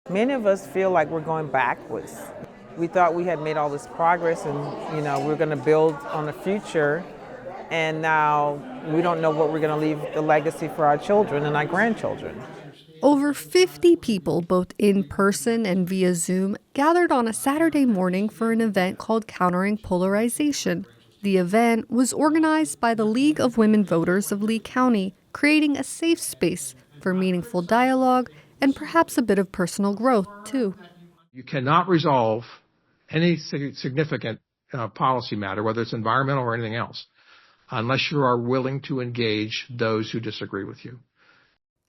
Many of us feel like we're going backwards. We thought we had made all this progress and, we're going to build on the future. And now we don't know what we're going to leave the legacy for our children and our grandchildren. Over 50 people, both in person and via Zoom, gathered on a Saturday morning for an event called Countering Polarization. The event was organized by the League of Women Voters of Lee County, creating a safe space for meaningful dialogue and perhaps a bit of personal growth, too. You cannot resolve any significant policy matter, whether it's environmental or anything else, unless you are willing to engage those who disagree with you.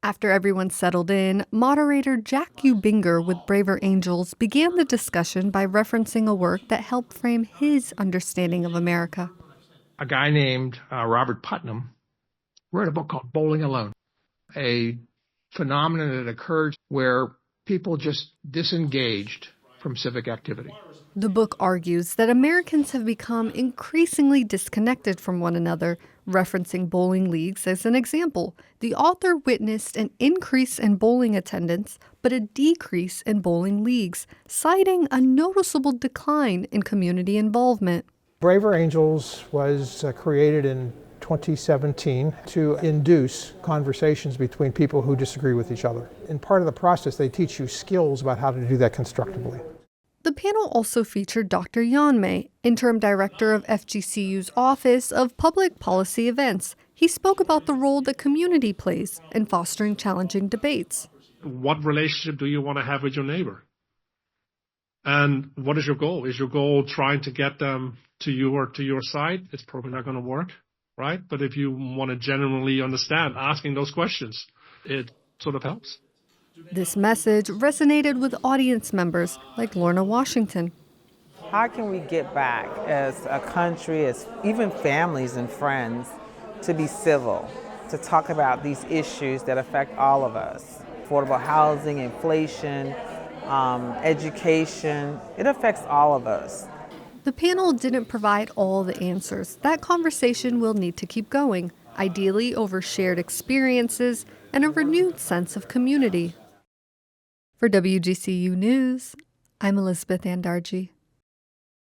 After everyone settled in, moderator Jack Ubinger with Braver Angels began the discussion by referencing a work that helped frame his understanding of America. A guy named Robert Putnam wrote a book called Bowling Alone, a phenomenon that occurred where people just disengaged from civic activity. The book argues that Americans have become increasingly disconnected from one another, referencing bowling leagues as an example. The author witnessed an increase in bowling attendance, but a decrease in bowling leagues, citing a noticeable decline in community involvement. Braver Angels was created in 2017 to induce conversations between people who disagree with each other. In part of the process, they teach you skills about how to do that constructively. The panel also featured Dr. Yanmei, interim director of FGCU's Office of Public Policy Events. He spoke about the role that community plays in fostering challenging debates. What relationship do you want to have with your neighbor? And what is your goal? Is your goal trying to get them to you or to your side? It's probably not going to work, right? But if you want to genuinely understand, asking those questions, it sort of helps. This message resonated with audience members like Lorna Washington. How can we get back as a country, as even families and friends, to be civil, to talk about these issues that affect all of us? Affordable housing, inflation, education, it affects all of us. The panel didn't provide all the answers. That conversation will need to keep going, ideally over shared experiences and a renewed sense of community. For WGCU News, I'm Elizabeth Andarji.